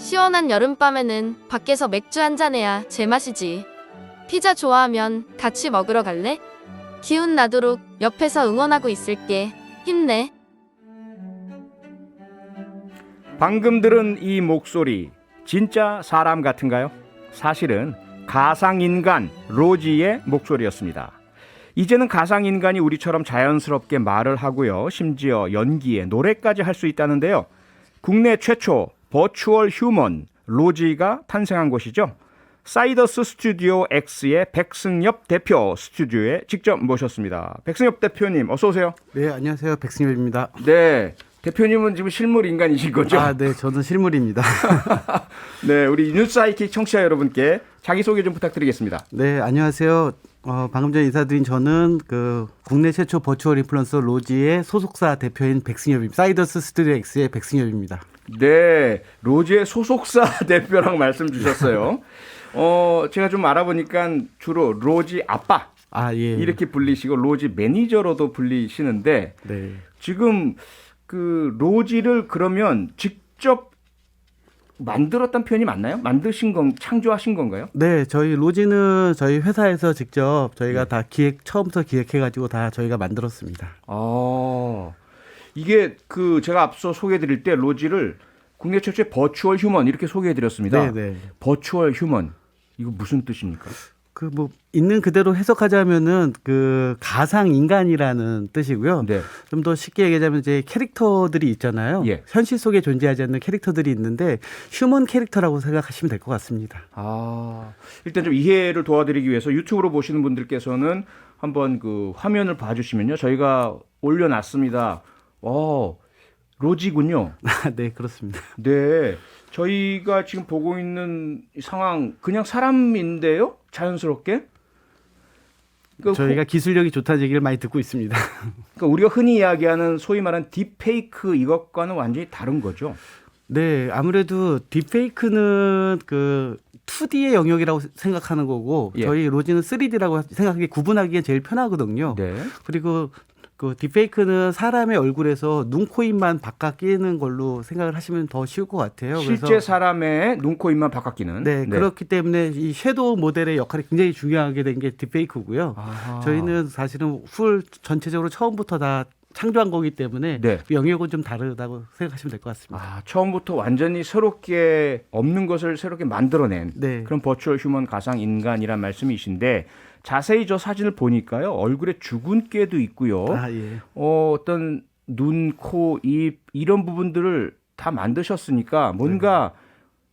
시원한 여름밤에는 밖에서 맥주 한잔해야 제맛이지. 피자 좋아하면 같이 먹으러 갈래? 기운 나도록 옆에서 응원하고 있을게. 힘내. 방금 들은 이 목소리 진짜 사람 같은가요? 사실은 가상인간 로지의 목소리였습니다. 이제는 가상인간이 우리처럼 자연스럽게 말을 하고요. 심지어 연기에 노래까지 할 수 있다는데요. 국내 최초 버추얼 휴먼 로지가 탄생한 곳이죠. 사이더스 스튜디오 X의 백승엽 대표 스튜디오에 직접 모셨습니다. 백승엽 대표님 어서 오세요. 네, 안녕하세요. 백승엽입니다. 네, 대표님은 지금 실물 인간이신 거죠? 아, 네, 저는 실물입니다. 네, 우리 뉴스아이킥 청취자 여러분께 자기소개 좀 부탁드리겠습니다. 네, 안녕하세요. 방금 전에 인사드린 저는 그 국내 최초 버추얼 인플루언서 로지의 소속사 대표인 백승엽입니다. 사이더스 스튜디오 X의 백승엽입니다. 네, 로지의 소속사 대표라고 말씀 주셨어요. 제가 좀 알아보니까 주로 로지 아빠 예. 이렇게 불리시고 로지 매니저로도 불리시는데 네. 지금 그 로지를 그러면 직접 만들었다는 표현이 맞나요? 창조하신 건가요? 네, 저희 로지는 저희 회사에서 직접 저희가 다 처음부터 기획해가지고 다 저희가 만들었습니다. 이게 그 제가 앞서 소개해드릴 때 로지를 국내 최초의 버추얼 휴먼 이렇게 소개해드렸습니다. 네. 버추얼 휴먼 이거 무슨 뜻입니까? 그 뭐 있는 그대로 해석하자면은 그 가상 인간이라는 뜻이고요. 네. 좀 더 쉽게 얘기하자면 이제 캐릭터들이 있잖아요. 예. 현실 속에 존재하지 않는 캐릭터들이 있는데 휴먼 캐릭터라고 생각하시면 될 것 같습니다. 일단 좀 이해를 도와드리기 위해서 유튜브로 보시는 분들께서는 한번 그 화면을 봐주시면요, 저희가 올려놨습니다. 로지군요. 네, 그렇습니다. 네, 저희가 지금 보고 있는 상황 그냥 사람인데요, 자연스럽게. 그러니까 저희가 기술력이 좋다는 얘기를 많이 듣고 있습니다. 그러니까 우리가 흔히 이야기하는 소위 말하는 딥페이크 이것과는 완전히 다른 거죠. 네, 아무래도 딥페이크는 그 2D의 영역이라고 생각하는 거고 저희 로지는 3D라고 생각하기 구분하기에 제일 편하거든요. 네. 그리고 그 딥페이크는 사람의 얼굴에서 눈, 코, 입만 바깥 끼는 걸로 생각을 하시면 더 쉬울 것 같아요. 실제 그래서 사람의 눈, 코, 입만 바깥기는. 네, 그렇기 때문에 이 섀도우 모델의 역할이 굉장히 중요하게 된 게 딥페이크고요. 저희는 사실은 전체적으로 처음부터 다 창조한 거기 때문에 그 영역은 좀 다르다고 생각하시면 될 것 같습니다. 처음부터 완전히 새롭게 없는 것을 새롭게 만들어낸 그런 버추얼 휴먼 가상 인간이란 말씀이신데 자세히 저 사진을 보니까요, 얼굴에 주근깨도 있고요. 예. 어떤 눈, 코, 입 이런 부분들을 다 만드셨으니까 뭔가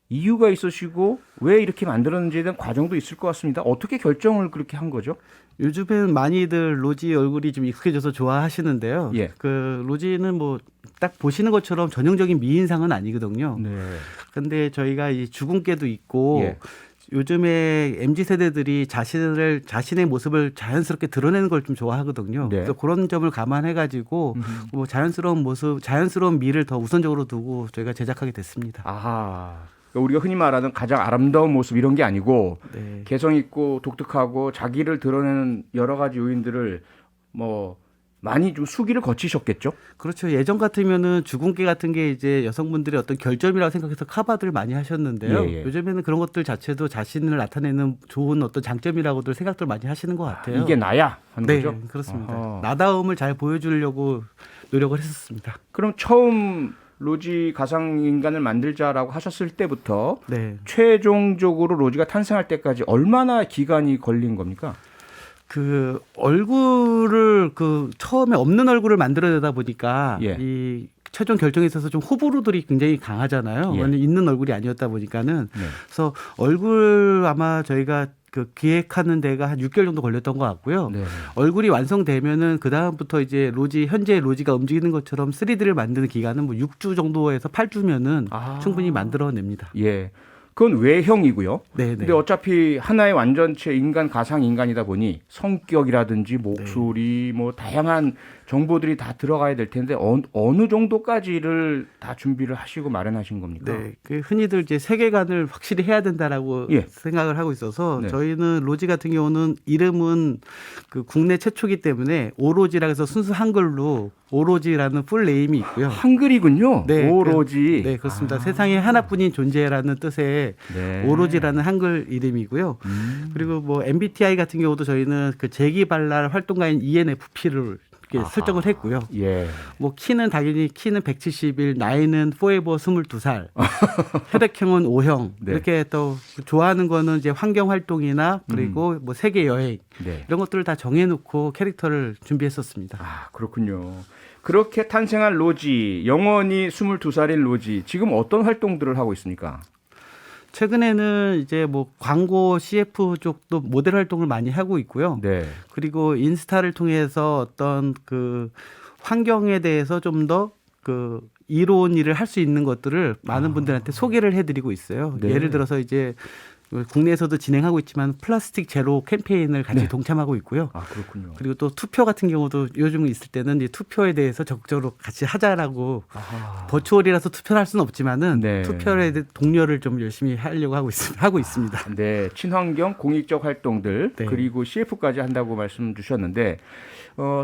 이유가 있으시고 왜 이렇게 만들었는지에 대한 과정도 있을 것 같습니다. 어떻게 결정을 그렇게 한 거죠? 요즘엔 많이들 로지 얼굴이 좀 익숙해져서 좋아하시는데요. 예. 그 로지는 뭐 딱 보시는 것처럼 전형적인 미인상은 아니거든요. 네. 근데 저희가 이 주근깨도 있고 요즘에 MZ 세대들이 자신의 모습을 자연스럽게 드러내는 걸 좀 좋아하거든요. 그래서 그런 점을 감안해가지고 뭐 자연스러운 모습, 자연스러운 미를 더 우선적으로 두고 저희가 제작하게 됐습니다. 그러니까 우리가 흔히 말하는 가장 아름다운 모습 이런 게 아니고 개성 있고 독특하고 자기를 드러내는 여러 가지 요인들을 뭐 많이 좀 수기를 거치셨겠죠? 그렇죠. 예전 같으면은 주근깨 같은 게 이제 여성분들의 어떤 결점이라고 생각해서 카바들을 많이 하셨는데요. 요즘에는 그런 것들 자체도 자신을 나타내는 좋은 어떤 장점이라고들 생각들 많이 하시는 것 같아요. 이게 나야 하는 거죠? 네, 그렇습니다. 나다움을 잘 보여주려고 노력을 했었습니다. 그럼 처음 로지 가상인간을 만들자라고 하셨을 때부터 최종적으로 로지가 탄생할 때까지 얼마나 기간이 걸린 겁니까? 그 얼굴을 처음에 없는 얼굴을 만들어내다 보니까 이 최종 결정에 있어서 좀 호불호들이 굉장히 강하잖아요. 왜냐면 있는 얼굴이 아니었다 보니까는 그래서 얼굴 아마 저희가 그 기획하는 데가 한 6개월 정도 걸렸던 것 같고요. 얼굴이 완성되면은 그 다음부터 이제 현재 로지가 움직이는 것처럼 3D를 만드는 기간은 뭐 6주 정도에서 8주면은 충분히 만들어냅니다. 그건 외형이고요. 네. 근데 어차피 하나의 완전체 가상 인간이다 보니 성격이라든지 목소리, 뭐 다양한 정보들이 다 들어가야 될 텐데 어느 정도까지를 다 준비를 하시고 마련하신 겁니까? 네, 그 흔히들 이제 세계관을 확실히 해야 된다라고 예. 생각을 하고 있어서 네. 저희는 로지 같은 경우는 이름은 그 국내 최초기 때문에 오로지라 해서 순수 한글로 오로지라는 풀 네임이 있고요. 한글이군요. 네, 오로지. 네, 그렇습니다. 세상에 하나뿐인 존재라는 뜻의 네. 오로지라는 한글 이름이고요. 그리고 뭐 MBTI 같은 경우도 저희는 그 재기발랄 활동가인 ENFP를 이렇게 설정을 했고요. 예. 뭐 키는 당연히 키는 171, 나이는 포에버 22살, 혈액형은 O형. 네. 이렇게 또 좋아하는 거는 이제 환경 활동이나 그리고 뭐 세계 여행 네. 이런 것들을 다 정해놓고 캐릭터를 준비했었습니다. 아, 그렇군요. 그렇게 탄생한 로지, 영원히 22살인 로지, 지금 어떤 활동들을 하고 있습니까? 최근에는 이제 뭐 광고 CF 쪽도 모델 활동을 많이 하고 있고요. 네. 그리고 인스타를 통해서 어떤 그 환경에 대해서 좀 더 그 이로운 일을 할 수 있는 것들을 많은 분들한테 소개를 해드리고 있어요. 네. 예를 들어서 이제 국내에서도 진행하고 있지만 플라스틱 제로 캠페인을 같이 네. 동참하고 있고요. 아, 그렇군요. 그리고 또 투표 같은 경우도 요즘 있을 때는 이 투표에 대해서 적극적으로 같이 하자라고 버추얼이라서 투표를 할 수는 없지만은 네. 투표에 대해 독려를 좀 열심히 하려고 하고 있습니다. 네, 친환경 공익적 활동들 네. 그리고 CF까지 한다고 말씀 주셨는데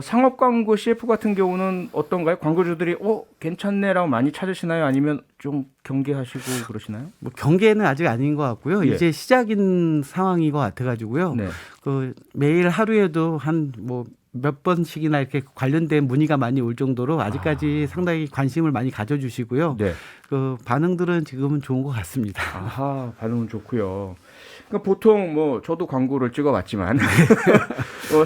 상업 광고 CF 같은 경우는 어떤가요? 광고주들이 괜찮네라고 많이 찾으시나요? 아니면 좀 경계하시고 그러시나요? 뭐 경계는 아직 아닌 것 같고요. 예. 이제 시작인 상황인 것 같아가지고요. 네. 그 매일 하루에도 한 뭐 몇 번씩이나 이렇게 관련된 문의가 많이 올 정도로 아직까지 상당히 관심을 많이 가져주시고요. 네. 그 반응들은 지금은 좋은 것 같습니다. 아하, 반응은 좋고요. 그러니까 보통 뭐 저도 광고를 찍어봤지만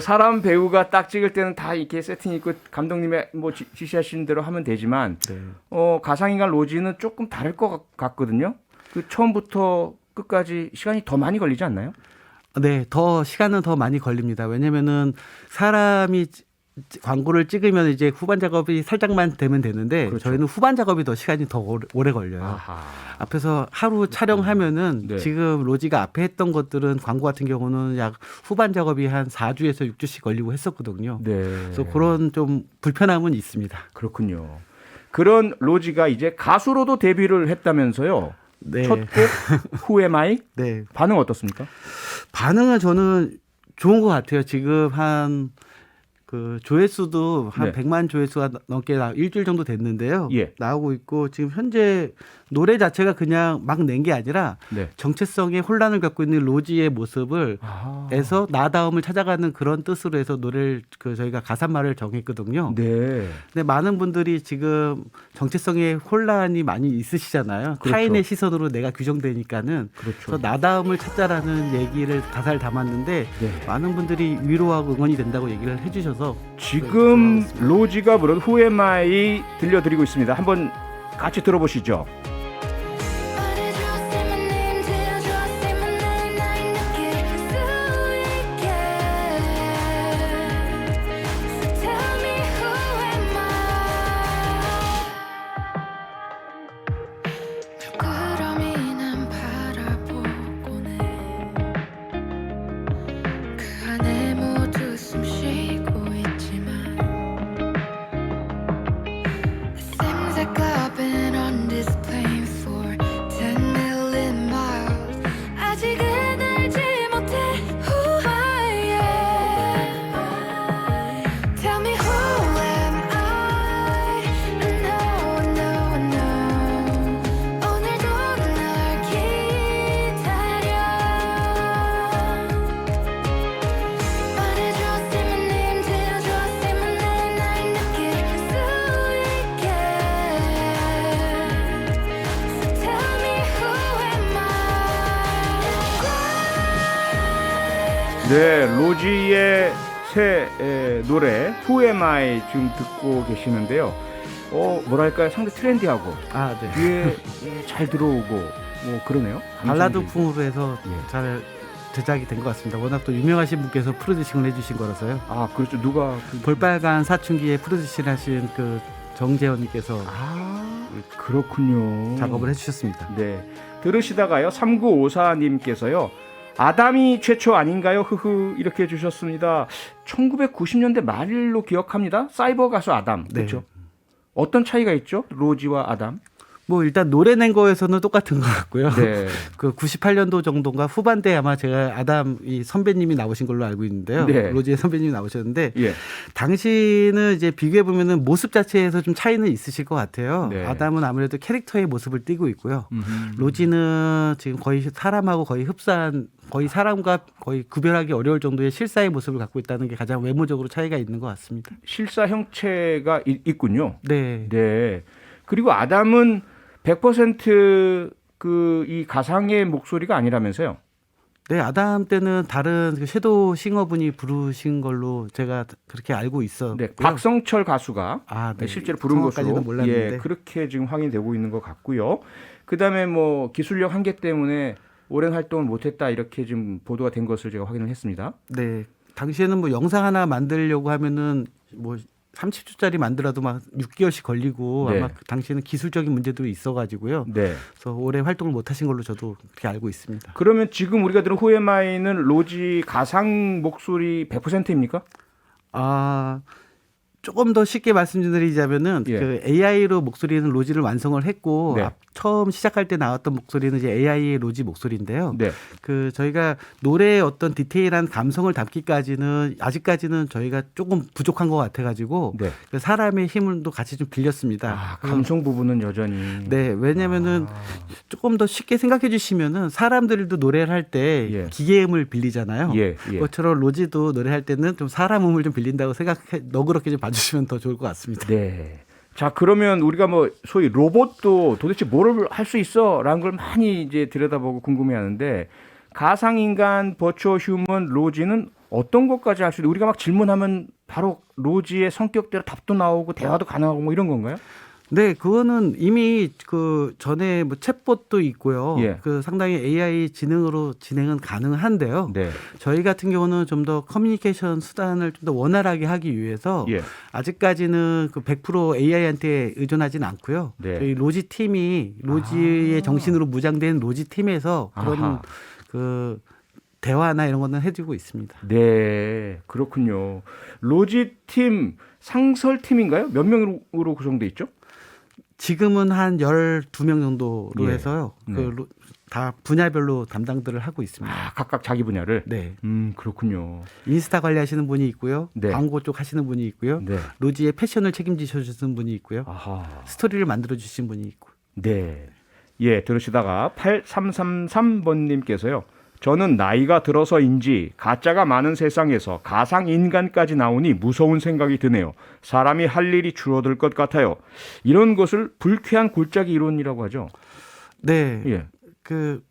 사람 배우가 딱 찍을 때는 다 이렇게 세팅 있고 감독님의 뭐 지시하신 대로 하면 되지만 네. 가상인간 로지는 조금 다를 것 같거든요. 그 처음부터 끝까지 시간이 더 많이 걸리지 않나요? 네, 더 시간은 더 많이 걸립니다. 왜냐면은 사람이 광고를 찍으면 이제 후반 작업이 살짝만 되면 되는데 그렇죠. 저희는 후반 작업이 더 시간이 더 오래 걸려요. 아하. 앞에서 하루 촬영하면은 네. 지금 로지가 앞에 했던 것들은 광고 같은 경우는 약 후반 작업이 한 4주에서 6주씩 걸리고 했었거든요. 네. 그래서 그런 좀 불편함은 있습니다. 그렇군요. 그런 로지가 이제 가수로도 데뷔를 했다면서요. 네. 첫 곡 Who Am I? 네. 반응 어떻습니까? 반응은 저는 좋은 것 같아요. 지금 한 그 조회수도 한 네. 100만 조회수가 넘게 일주일 정도 됐는데요. 예. 나오고 있고 지금 현재 노래 자체가 그냥 막 낸 게 아니라 네. 정체성의 혼란을 갖고 있는 로지의 모습을 에서 나다움을 찾아가는 그런 뜻으로 해서 노래를 저희가 가사말을 정했거든요. 네. 근데 많은 분들이 지금 정체성의 혼란이 많이 있으시잖아요. 그렇죠. 타인의 시선으로 내가 규정되니까는 그렇죠. 그래서 나다움을 찾자라는 얘기를 가사를 담았는데 네. 많은 분들이 위로하고 응원이 된다고 얘기를 해주셔서 지금 로지가 부른 Who Am I 들려드리고 있습니다. 한번 같이 들어보시죠. 네, 로지의 새 노래 Who Am I 지금 듣고 계시는데요. 뭐랄까요, 상당히 트렌디하고 네. 귀에 잘 들어오고 뭐 그러네요. 발라드풍으로 해서 예. 잘 제작이 된 것 같습니다. 워낙 또 유명하신 분께서 프로듀싱을 해주신 거라서요. 아, 그렇죠. 누가 볼빨간 사춘기에 프로듀싱 하신 그 정재현님께서 그렇군요. 작업을 해주셨습니다. 네, 들으시다가요 3954님께서요 아담이 최초 아닌가요? 흐흐 이렇게 해주셨습니다. 1990년대 말로 기억합니다. 사이버 가수 아담. 그렇죠? 네. 어떤 차이가 있죠? 로지와 아담. 뭐 일단 노래 낸 거에서는 똑같은 것 같고요. 네. 그 98년도 정도인가 후반대에 아마 제가 아담 이 선배님이 나오신 걸로 알고 있는데요. 네. 로지의 선배님이 나오셨는데 예. 당시는 이제 비교해 보면은 모습 자체에서 좀 차이는 있으실 것 같아요. 네. 아담은 아무래도 캐릭터의 모습을 띠고 있고요. 음흠. 로지는 지금 거의 사람하고 거의 흡사한 거의 사람과 거의 구별하기 어려울 정도의 실사의 모습을 갖고 있다는 게 가장 외모적으로 차이가 있는 것 같습니다. 실사 형체가 있군요. 네. 네. 그리고 아담은 100% 그 이 가상의 목소리가 아니라면서요? 네, 아담 때는 다른 그 섀도우 싱어분이 부르신 걸로 제가 그렇게 알고 있었고요. 네, 박성철 가수가 네. 실제로 부른 것으로 정확까지는 몰랐는데. 예, 그렇게 지금 확인되고 있는 것 같고요. 그다음에 뭐 기술력 한계 때문에 오랜 활동을 못했다 이렇게 지금 보도가 된 것을 제가 확인을 했습니다. 네, 당시에는 뭐 영상 하나 만들려고 하면은 뭐 30초짜리 만들어도 막 6개월씩 걸리고 네. 아마 그 당시에는 기술적인 문제도 있어가지고요. 네. 그래서 오래 활동을 못하신 걸로 저도 그렇게 알고 있습니다. 그러면 지금 우리가 들은 후에마이는 로지 가상 목소리 100%입니까? 아, 조금 더 쉽게 말씀드리자면은 예. 그 AI로 목소리는 로지를 완성을 했고 네. 처음 시작할 때 나왔던 목소리는 이제 AI의 로지 목소리인데요. 네. 그 저희가 노래의 어떤 디테일한 감성을 담기까지는 아직까지는 저희가 조금 부족한 것 같아가지고 네. 그 사람의 힘을 또 같이 좀 빌렸습니다. 아, 감성 부분은 여전히. 네, 왜냐면은 조금 더 쉽게 생각해 주시면은 사람들도 노래를 할 때 예. 기계의 음을 빌리잖아요. 예, 예. 그것처럼 로지도 노래할 때는 좀 사람 음을 좀 빌린다고 생각해 너그럽게 좀 봐주시면 더 좋을 것 같습니다. 네. 자, 그러면 우리가 뭐 소위 로봇도 도대체 뭐를 할 수 있어라는 걸 많이 이제 들여다보고 궁금해하는데 가상인간 버추어 휴먼 로지는 어떤 것까지 할 수 있는 우리가 막 질문하면 바로 로지의 성격대로 답도 나오고 대화도 가능하고 뭐 이런 건가요? 네, 그거는 이미 그 전에 뭐 챗봇도 있고요. 예. 그 상당히 AI 지능으로 진행은 가능한데요. 네. 저희 같은 경우는 좀 더 커뮤니케이션 수단을 좀 더 원활하게 하기 위해서 예. 아직까지는 그 100% AI한테 의존하진 않고요. 네. 저희 로지 팀이 로지의 정신으로 무장된 로지 팀에서 그런 아하. 그 대화나 이런 거는 해주고 있습니다. 네, 그렇군요. 로지 팀 상설 팀인가요? 몇 명으로 구성돼 있죠? 지금은 한 12명 정도로 예. 해서요. 네. 다 분야별로 담당들을 하고 있습니다. 아, 각각 자기 분야를. 네. 그렇군요. 인스타 관리하시는 분이 있고요. 네. 광고 쪽 하시는 분이 있고요. 네. 로지의 패션을 책임지셔 주시는 분이 있고요. 아하. 스토리를 만들어 주신 분이 있고. 네. 예, 들으시다가 8333번님께서요. 저는 나이가 들어서인지 가짜가 많은 세상에서 가상 인간까지 나오니 무서운 생각이 드네요. 사람이 할 일이 줄어들 것 같아요. 이런 것을 불쾌한 골짜기 이론이라고 하죠. 네. 예. 그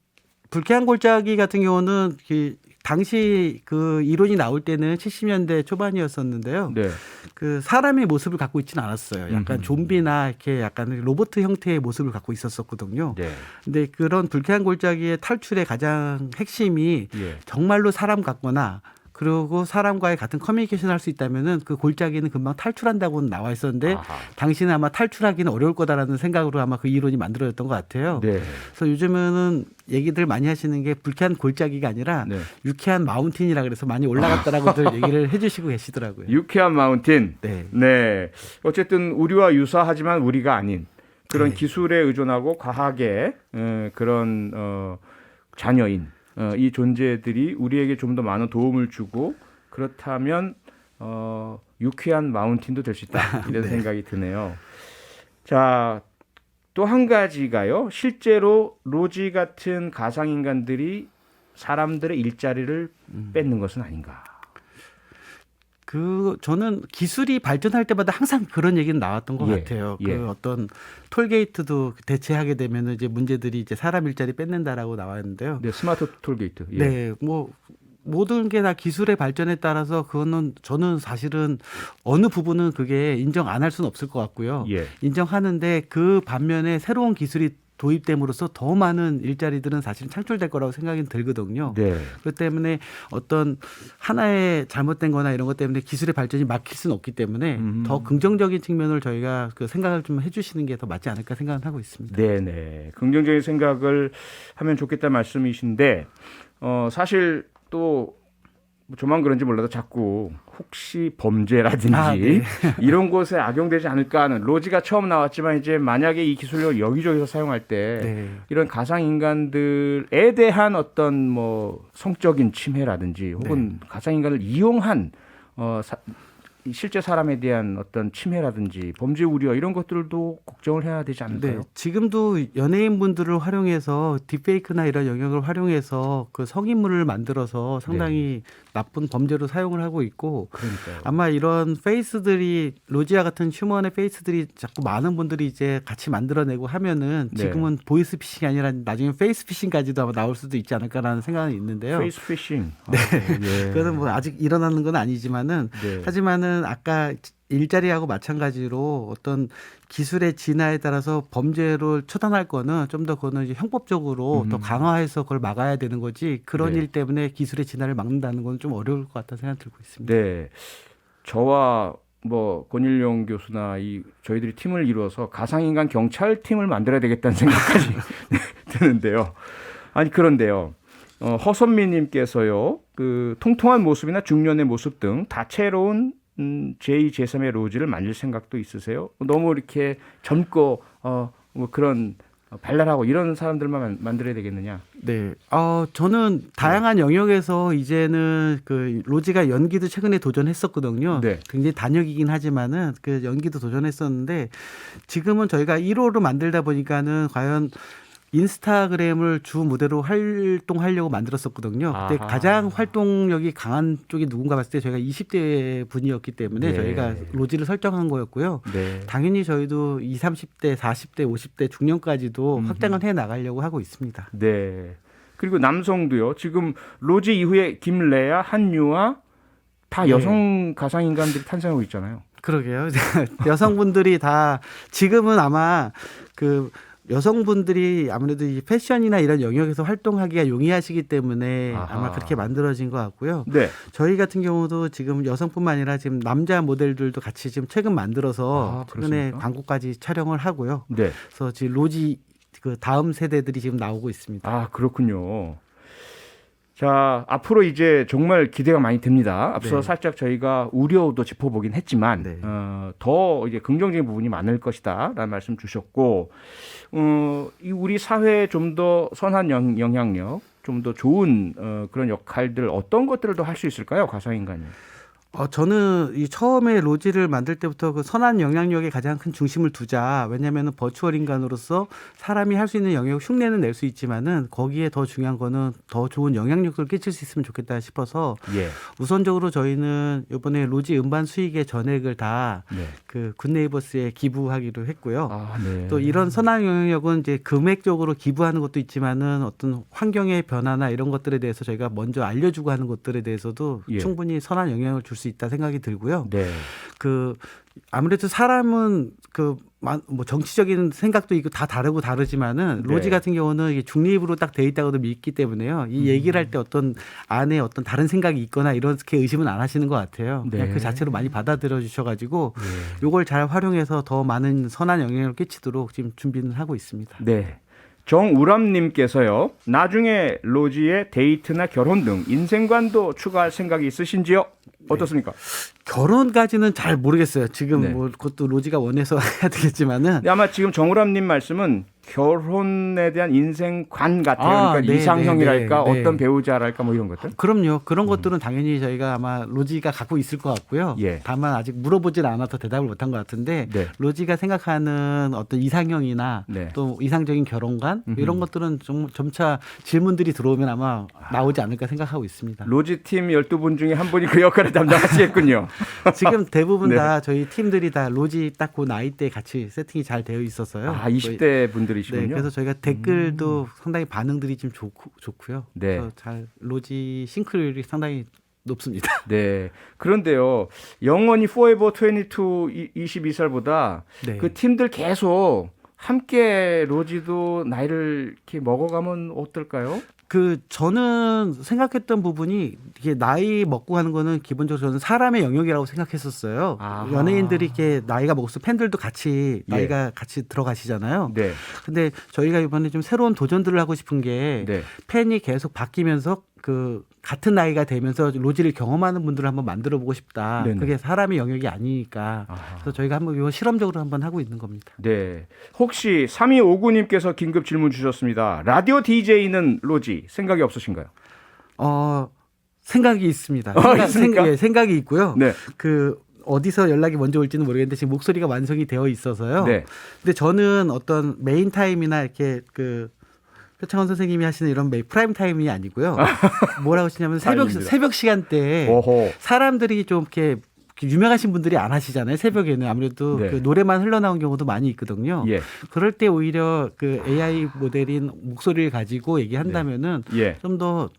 불쾌한 골짜기 같은 경우는 그 당시 그 이론이 나올 때는 70년대 초반이었었는데요. 네. 그 사람의 모습을 갖고 있지는 않았어요. 약간 좀비나 이렇게 약간 로봇 형태의 모습을 갖고 있었었거든요. 네. 근데 그런 불쾌한 골짜기의 탈출의 가장 핵심이 예. 정말로 사람 같거나 그리고 사람과의 같은 커뮤니케이션을 할 수 있다면은 그 골짜기는 금방 탈출한다고는 나와 있었는데 아하. 당시는 아마 탈출하기는 어려울 거다라는 생각으로 아마 그 이론이 만들어졌던 것 같아요. 네. 그래서 요즘에는 얘기들 많이 하시는 게 불쾌한 골짜기가 아니라 네. 유쾌한 마운틴이라 그래서 많이 올라갔다라고들 얘기를 해주시고 계시더라고요. 유쾌한 마운틴. 네. 네. 어쨌든 우리와 유사하지만 우리가 아닌 그런 네. 기술에 의존하고 과학의 그런 자녀인 이 존재들이 우리에게 좀 더 많은 도움을 주고 그렇다면 유쾌한 마운틴도 될 수 있다 이런 네. 생각이 드네요. 자, 또 한 가지가요. 실제로 로지 같은 가상 인간들이 사람들의 일자리를 뺏는 것은 아닌가. 저는 기술이 발전할 때마다 항상 그런 얘기는 나왔던 것 예, 같아요. 예. 그 어떤 톨게이트도 대체하게 되면 이제 문제들이 이제 사람 일자리 뺏는다라고 나왔는데요. 네, 스마트 톨게이트. 예. 네, 뭐 모든 게 다 기술의 발전에 따라서 그거는 저는 사실은 어느 부분은 그게 인정 안 할 수는 없을 것 같고요. 예. 인정하는데 그 반면에 새로운 기술이 도입됨으로써 더 많은 일자리들은 사실 창출될 거라고 생각이 들거든요. 네. 그렇기 때문에 어떤 하나의 잘못된 거나 이런 것 때문에 기술의 발전이 막힐 수는 없기 때문에 더 긍정적인 측면을 저희가 그 생각을 좀 해주시는 게 더 맞지 않을까 생각을 하고 있습니다. 네네. 긍정적인 생각을 하면 좋겠다는 말씀이신데 사실 또 저만 그런지 몰라도 자꾸 혹시 범죄라든지 네. 이런 곳에 악용되지 않을까 하는 로지가 처음 나왔지만 이제 만약에 이 기술을 여기저기서 사용할 때 네. 이런 가상 인간들에 대한 어떤 뭐 성적인 침해라든지 혹은 가상 인간을 이용한 실제 사람에 대한 어떤 침해라든지 범죄 우려 이런 것들도 걱정을 해야 되지 않을까요? 네, 지금도 연예인분들을 활용해서 딥페이크나 이런 영역을 활용해서 그 성인물을 만들어서 상당히 나쁜 범죄로 사용을 하고 있고 그러니까요. 아마 이런 페이스들이 로지아 같은 휴먼의 페이스들이 자꾸 많은 분들이 이제 같이 만들어내고 하면은 지금은 보이스 피싱이 아니라 나중에 페이스 피싱까지도 아마 나올 수도 있지 않을까라는 생각이 있는데요. 페이스 피싱. 네. 예. 그거는 뭐 아직 일어나는 건 아니지만은 네. 하지만은 아까 일자리하고 마찬가지로 어떤 기술의 진화에 따라서 범죄를 처단할 거는 좀 더 그거는 이제 형법적으로 더 강화해서 그걸 막아야 되는 거지 그런 네. 일 때문에 기술의 진화를 막는다는 건 좀 어려울 것 같다는 생각이 들고 있습니다. 네. 저와 뭐 권일용 교수나 저희들이 팀을 이루어서 가상인간 경찰팀을 만들어야 되겠다는 생각까지 드는데요. 아니 그런데요. 허선미님께서요. 그 통통한 모습이나 중년의 모습 등 다채로운 제2, 제3의 로지를 만들 생각도 있으세요? 너무 이렇게 젊고 뭐 그런 발랄하고 이런 사람들만 만들어야 되겠느냐? 네. 저는 다양한 영역에서 이제는 그 로지가 연기도 최근에 도전했었거든요. 네. 굉장히 단역이긴 하지만은 그 연기도 도전했었는데 지금은 저희가 1호로 만들다 보니까는 과연 인스타그램을 주 무대로 활동하려고 만들었었거든요. 그때 아하. 가장 활동력이 강한 쪽이 누군가 봤을 때 저희가 20대 분이었기 때문에 네. 저희가 로지를 설정한 거였고요. 네. 당연히 저희도 20, 30대, 40대, 50대 중년까지도 확장을 해 나가려고 하고 있습니다. 네. 그리고 남성도요. 지금 로지 이후에 김래아, 한유아 다 네. 여성 가상 인간들이 탄생하고 있잖아요. 그러게요. 여성분들이 다 지금은 아마 그 여성분들이 아무래도 이 패션이나 이런 영역에서 활동하기가 용이하시기 때문에 아하. 아마 그렇게 만들어진 것 같고요. 네. 저희 같은 경우도 지금 여성뿐만 아니라 지금 남자 모델들도 같이 지금 최근 만들어서 최근에 그렇습니까? 광고까지 촬영을 하고요. 네. 그래서 지금 로지 그 다음 세대들이 지금 나오고 있습니다. 아, 그렇군요. 자, 앞으로 이제 정말 기대가 많이 됩니다. 앞서 네. 살짝 저희가 우려도 짚어보긴 했지만 네. 더 이제 긍정적인 부분이 많을 것이다라는 말씀 주셨고, 이 우리 사회에 좀 더 선한 영향력, 좀 더 좋은 그런 역할들 어떤 것들을 더 할 수 있을까요, 가상인간이? 저는 이 처음에 로지를 만들 때부터 그 선한 영향력에 가장 큰 중심을 두자. 왜냐하면 버추얼 인간으로서 사람이 할 수 있는 영역 흉내는 낼 수 있지만은 거기에 더 중요한 거는 더 좋은 영향력을 끼칠 수 있으면 좋겠다 싶어서 예. 우선적으로 저희는 이번에 로지 음반 수익의 전액을 다 네. 그 굿네이버스에 기부하기로 했고요. 아, 네. 또 이런 선한 영향력은 이제 금액적으로 기부하는 것도 있지만은 어떤 환경의 변화나 이런 것들에 대해서 저희가 먼저 알려주고 하는 것들에 대해서도 예. 충분히 선한 영향을 줄 수 있다 생각이 들고요. 네. 그 아무래도 사람은 그 뭐 정치적인 생각도 있고 다 다르고 다르지만은 네. 로지 같은 경우는 이게 중립으로 딱 돼 있다고도 믿기 때문에요. 이 얘기를 할 때 어떤 안에 어떤 다른 생각이 있거나 이렇게 의심은 안 하시는 것 같아요. 그냥 네. 그 자체로 많이 받아들여 주셔가지고 네. 요걸 잘 활용해서 더 많은 선한 영향을 끼치도록 지금 준비는 하고 있습니다. 네. 정우람님께서요. 나중에 로지의 데이트나 결혼 등 인생관도 추가할 생각이 있으신지요? 어떻습니까? 결혼까지는 잘 모르겠어요. 지금 네. 뭐 그것도 로지가 원해서 해야 되겠지만은 근데 아마 지금 정우람님 말씀은 결혼에 대한 인생관 같아요. 그러니까 네, 이상형이랄까 네, 네. 어떤 배우자랄까 뭐 이런 것들. 그럼요. 그런 것들은 당연히 저희가 아마 로지가 갖고 있을 것 같고요. 예. 다만 아직 물어보질 않아서 대답을 못한 것 같은데 네. 로지가 생각하는 어떤 이상형이나 네. 또 이상적인 결혼관 이런 것들은 좀 점차 질문들이 들어오면 아마 나오지 않을까 생각하고 있습니다. 로지 팀 12분 중에 한 분이 그 역할을 담당하시겠군요. 지금 대부분 네. 다 저희 팀들이 다 로지 딱 그 나이대 같이 세팅이 잘 되어 있어서요. 아, 20대 분들이시군요. 네, 그래서 저희가 댓글도 상당히 반응들이 좀 좋고요. 네. 그래서 잘 로지 싱크율이 상당히 높습니다. 네. 그런데요. 영원히 Forever 22 22살보다 네. 그 팀들 계속 함께 로지도 나이를 이렇게 먹어가면 어떨까요? 저는 생각했던 부분이 이게 나이 먹고 가는 거는 기본적으로 저는 사람의 영역이라고 생각했었어요. 아하. 연예인들이 이렇게 나이가 먹을수록 팬들도 같이 예. 나이가 같이 들어가시잖아요. 네. 근데 저희가 이번에 좀 새로운 도전들을 하고 싶은 게 네. 팬이 계속 바뀌면서 그 같은 나이가 되면서 로지를 경험하는 분들을 한번 만들어 보고 싶다. 네네. 그게 사람의 영역이 아니니까. 아하. 그래서 저희가 한번 이거 실험적으로 한번 하고 있는 겁니다. 네. 혹시 3259님께서 긴급 질문 주셨습니다. 라디오 DJ는 로지 생각이 없으신가요? 생각이 있습니다. 있습니까? 생각이 있고요. 네. 그 어디서 연락이 먼저 올지는 모르겠는데 지금 목소리가 완성이 되어 있어서요. 네. 근데 저는 어떤 메인 타임이나 이렇게 그 표창원 선생님이 하시는 이런 프라임 타임이 아니고요. 뭐라고 하시냐면 아닙니다. 새벽 시간대에 오호. 사람들이 좀 이렇게 유명하신 분들이 안 하시잖아요. 새벽에는 아무래도 네. 그 노래만 흘러나온 경우도 많이 있거든요. 예. 그럴 때 오히려 그 AI 모델인 목소리를 가지고 얘기한다면은 예. 좀 더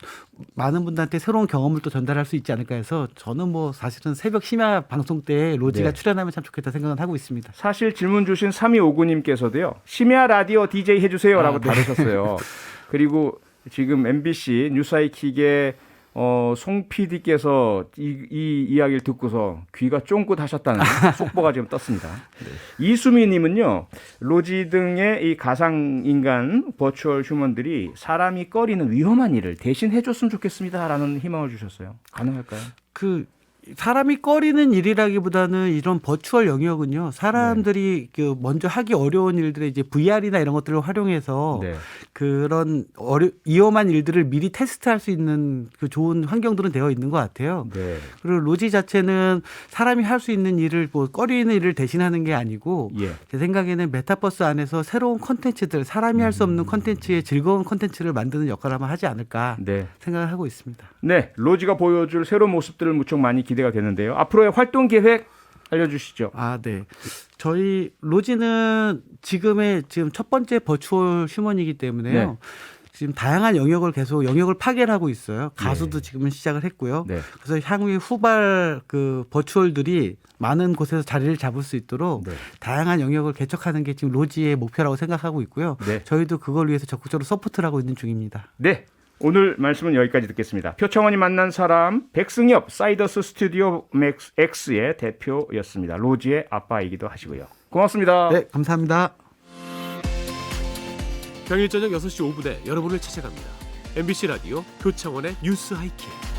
많은 분들한테 새로운 경험을 또 전달할 수 있지 않을까 해서 저는 뭐 사실은 새벽 심야 방송 때 로지가 네. 출연하면 참 좋겠다 생각은 하고 있습니다. 사실 질문 주신 3259님께서도요. 심야 라디오 DJ 해주세요라고 네. 다루셨어요. 그리고 지금 MBC 뉴스아이킥의 송 PD께서 이 이야기를 듣고서 귀가 쫑긋 하셨다는 속보가 지금 떴습니다. 네. 이수미님은요. 로지 등의 이 가상인간 버추얼 휴먼들이 사람이 꺼리는 위험한 일을 대신 해줬으면 좋겠습니다라는 희망을 주셨어요. 가능할까요? 그 사람이 꺼리는 일이라기보다는 이런 버추얼 영역은요. 사람들이 그 먼저 하기 어려운 일들을 이제 VR이나 이런 것들을 활용해서 네. 그런 위험한 일들을 미리 테스트할 수 있는 그 좋은 환경들은 되어 있는 것 같아요. 네. 그리고 로지 자체는 사람이 할 수 있는 일을 뭐 꺼리는 일을 대신하는 게 아니고 예. 제 생각에는 메타버스 안에서 새로운 콘텐츠들 사람이 할 수 없는 콘텐츠의 즐거운 콘텐츠를 만드는 역할을 한번 하지 않을까 네. 생각을 하고 있습니다. 네, 로지가 보여줄 새로운 모습들을 무척 많이 기대가 되는데요. 앞으로의 활동 계획 알려주시죠. 네. 저희 로지는 지금 첫 번째 버추얼 휴먼이기 때문에요. 네. 지금 다양한 영역을 계속 영역을 파괴를 하고 있어요. 가수도 지금은 시작을 했고요. 네. 그래서 향후에 후발 그 버추얼들이 많은 곳에서 자리를 잡을 수 있도록 네. 다양한 영역을 개척하는 게 지금 로지의 목표라고 생각하고 있고요. 네. 저희도 그걸 위해서 적극적으로 서포트를 하고 있는 중입니다. 네. 오늘 말씀은 여기까지 듣겠습니다. 표창원이 만난 사람 백승엽 사이더스 스튜디오 X의 대표였습니다. 로지의 아빠이기도 하시고요. 고맙습니다. 네, 감사합니다. 평일 저녁 6시 5분에 여러분을 찾아갑니다. MBC 라디오 표창원의 뉴스 하이킥.